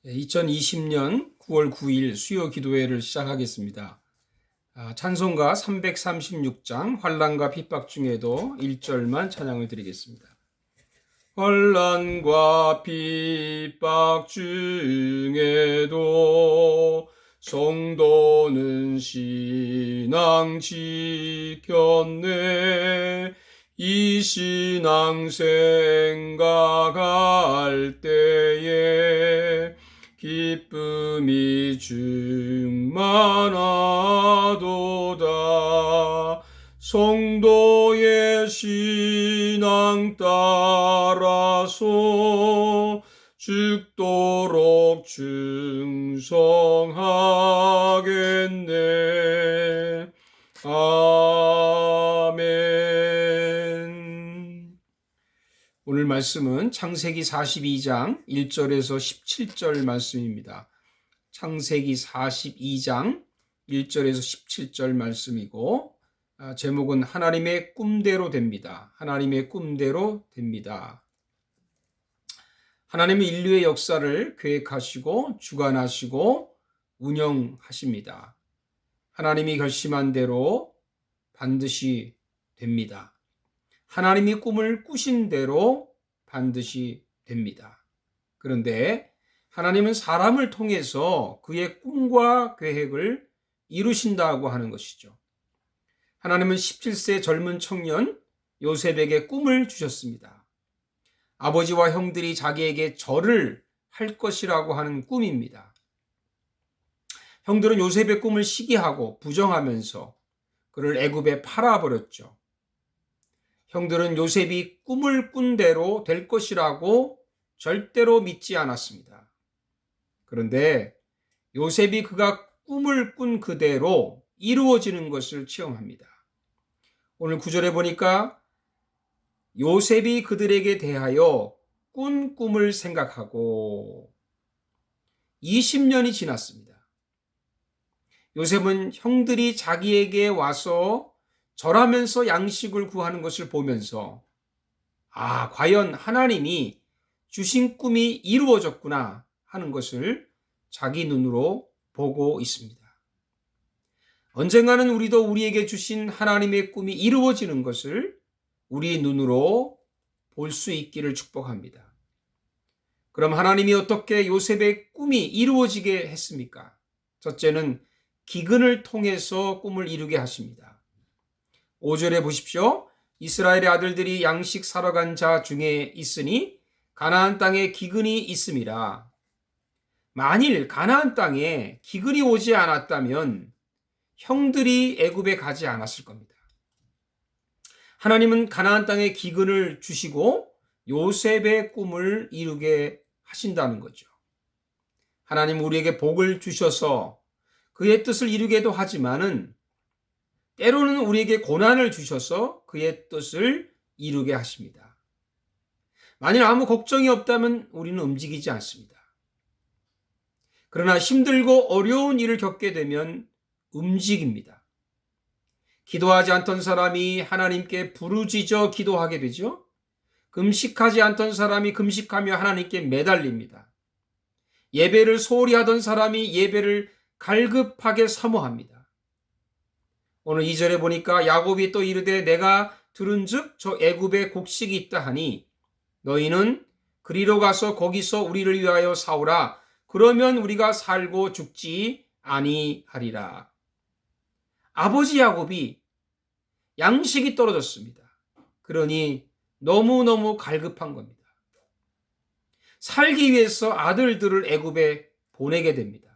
2020년 9월 9일 수요 기도회를 시작하겠습니다. 찬송가 336장 환난과 핍박 중에도 1절만 찬양을 드리겠습니다. 환난과 핍박 중에도 성도는 신앙 지켰네. 이 신앙 생각할 때에 기쁨이 충만하도다. 성도의 신앙 따라서 죽도록 충성하겠네. 아멘. 오늘 말씀은 창세기 42장 1절에서 17절 말씀입니다. 창세기 42장 1절에서 17절 말씀이고, 제목은 하나님의 꿈대로 됩니다. 하나님의 꿈대로 됩니다. 하나님은 인류의 역사를 계획하시고 주관하시고 운영하십니다. 하나님이 결심한 대로 반드시 됩니다. 하나님이 꿈을 꾸신 대로 반드시 됩니다. 그런데 하나님은 사람을 통해서 그의 꿈과 계획을 이루신다고 하는 것이죠. 하나님은 17세 젊은 청년 요셉에게 꿈을 주셨습니다. 아버지와 형들이 자기에게 절을 할 것이라고 하는 꿈입니다. 형들은 요셉의 꿈을 시기하고 부정하면서 그를 애굽에 팔아버렸죠. 형들은 요셉이 꿈을 꾼 대로 될 것이라고 절대로 믿지 않았습니다. 그런데 요셉이 그가 꿈을 꾼 그대로 이루어지는 것을 체험합니다. 오늘 9절에 보니까 요셉이 그들에게 대하여 꾼 꿈을 생각하고 20년이 지났습니다. 요셉은 형들이 자기에게 와서 절하면서 양식을 구하는 것을 보면서 과연 하나님이 주신 꿈이 이루어졌구나 하는 것을 자기 눈으로 보고 있습니다. 언젠가는 우리도 우리에게 주신 하나님의 꿈이 이루어지는 것을 우리 눈으로 볼 수 있기를 축복합니다. 그럼 하나님이 어떻게 요셉의 꿈이 이루어지게 했습니까? 첫째는 기근을 통해서 꿈을 이루게 하십니다. 5절에 보십시오. 이스라엘의 아들들이 양식 사러 간 자 중에 있으니 가나안 땅에 기근이 있음이라. 만일 가나안 땅에 기근이 오지 않았다면 형들이 애굽에 가지 않았을 겁니다. 하나님은 가나안 땅에 기근을 주시고 요셉의 꿈을 이루게 하신다는 거죠. 하나님 우리에게 복을 주셔서 그의 뜻을 이루게도 하지만은 때로는 우리에게 고난을 주셔서 그의 뜻을 이루게 하십니다. 만일 아무 걱정이 없다면 우리는 움직이지 않습니다. 그러나 힘들고 어려운 일을 겪게 되면 움직입니다. 기도하지 않던 사람이 하나님께 부르짖어 기도하게 되죠. 금식하지 않던 사람이 금식하며 하나님께 매달립니다. 예배를 소홀히 하던 사람이 예배를 갈급하게 사모합니다. 오늘 2절에 보니까 야곱이 또 이르되 내가 들은즉 저 애굽에 곡식이 있다 하니 너희는 그리로 가서 거기서 우리를 위하여 사오라. 그러면 우리가 살고 죽지 아니하리라. 아버지 야곱이 양식이 떨어졌습니다. 그러니 너무너무 갈급한 겁니다. 살기 위해서 아들들을 애굽에 보내게 됩니다.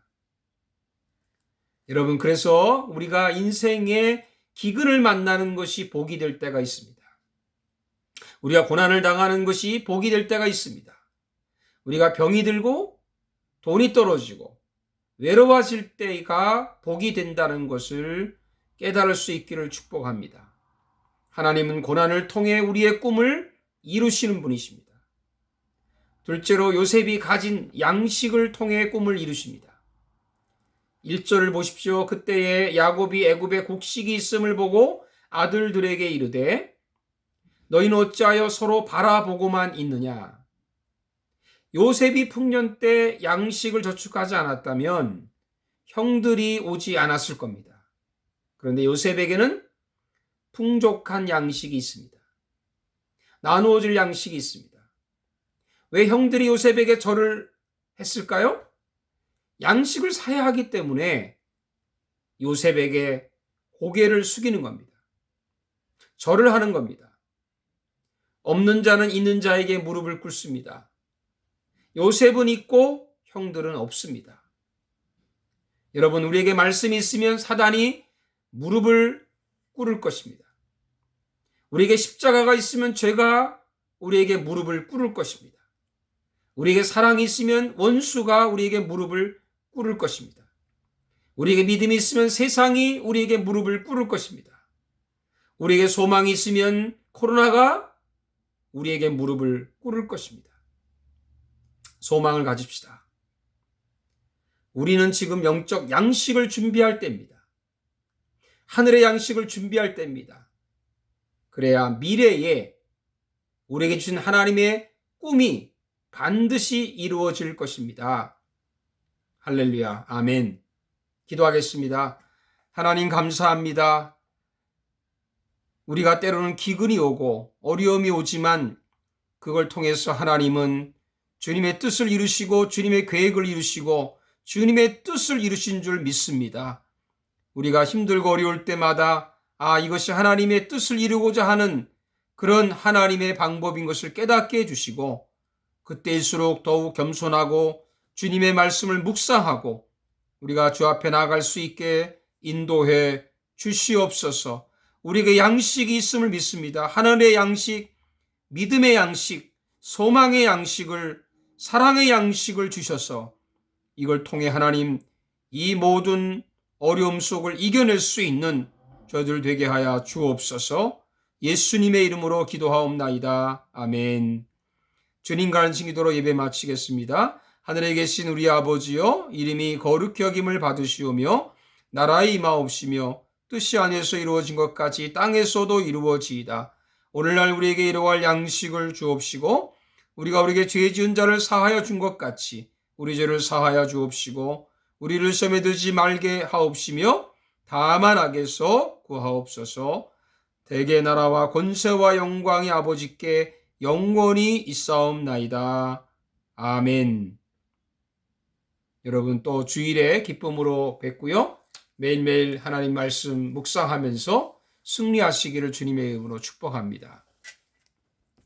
여러분, 그래서 우리가 인생의 기근을 만나는 것이 복이 될 때가 있습니다. 우리가 고난을 당하는 것이 복이 될 때가 있습니다. 우리가 병이 들고 돈이 떨어지고 외로워질 때가 복이 된다는 것을 깨달을 수 있기를 축복합니다. 하나님은 고난을 통해 우리의 꿈을 이루시는 분이십니다. 둘째로 요셉이 가진 양식을 통해 꿈을 이루십니다. 1절을 보십시오. 그때에 야곱이 애굽에 곡식이 있음을 보고 아들들에게 이르되 너희는 어찌하여 서로 바라보고만 있느냐. 요셉이 풍년 때 양식을 저축하지 않았다면 형들이 오지 않았을 겁니다. 그런데 요셉에게는 풍족한 양식이 있습니다. 나누어질 양식이 있습니다. 왜 형들이 요셉에게 절을 했을까요? 양식을 사야 하기 때문에 요셉에게 고개를 숙이는 겁니다. 절을 하는 겁니다. 없는 자는 있는 자에게 무릎을 꿇습니다. 요셉은 있고 형들은 없습니다. 여러분, 우리에게 말씀이 있으면 사단이 무릎을 꿇을 것입니다. 우리에게 십자가가 있으면 죄가 우리에게 무릎을 꿇을 것입니다. 우리에게 사랑이 있으면 원수가 우리에게 무릎을 꿇을 것입니다. 우리에게 믿음이 있으면 세상이 우리에게 무릎을 꿇을 것입니다. 우리에게 소망이 있으면 코로나가 우리에게 무릎을 꿇을 것입니다. 소망을 가집시다. 우리는 지금 영적 양식을 준비할 때입니다. 하늘의 양식을 준비할 때입니다. 그래야 미래에 우리에게 주신 하나님의 꿈이 반드시 이루어질 것입니다. 할렐루야. 아멘. 기도하겠습니다. 하나님 감사합니다. 우리가 때로는 기근이 오고 어려움이 오지만 그걸 통해서 하나님은 주님의 뜻을 이루시고 주님의 계획을 이루시고 주님의 뜻을 이루신 줄 믿습니다. 우리가 힘들고 어려울 때마다 이것이 하나님의 뜻을 이루고자 하는 그런 하나님의 방법인 것을 깨닫게 해주시고 그때일수록 더욱 겸손하고 주님의 말씀을 묵상하고 우리가 주 앞에 나아갈 수 있게 인도해 주시옵소서. 우리에게 양식이 있음을 믿습니다. 하늘의 양식, 믿음의 양식, 소망의 양식을, 사랑의 양식을 주셔서 이걸 통해 하나님 이 모든 어려움 속을 이겨낼 수 있는 저희들 되게 하여 주옵소서. 예수님의 이름으로 기도하옵나이다. 아멘. 주님과 하신 기도로 예배 마치겠습니다. 하늘에 계신 우리 아버지여, 이름이 거룩히 여김을 받으시오며 나라의 임하옵시며 뜻이 하늘에서 이루어진 것까지 땅에서도 이루어지이다. 오늘날 우리에게 이루어갈 양식을 주옵시고 우리가 우리에게 죄 지은 자를 사하여 준 것 같이 우리 죄를 사하여 주옵시고 우리를 시험에 들지 말게 하옵시며 다만 악에서 구하옵소서. 대개 나라와 권세와 영광이 아버지께 영원히 있사옵나이다. 아멘. 여러분 또 주일에 기쁨으로 뵙고요. 매일매일 하나님 말씀 묵상하면서 승리하시기를 주님의 이름으로 축복합니다.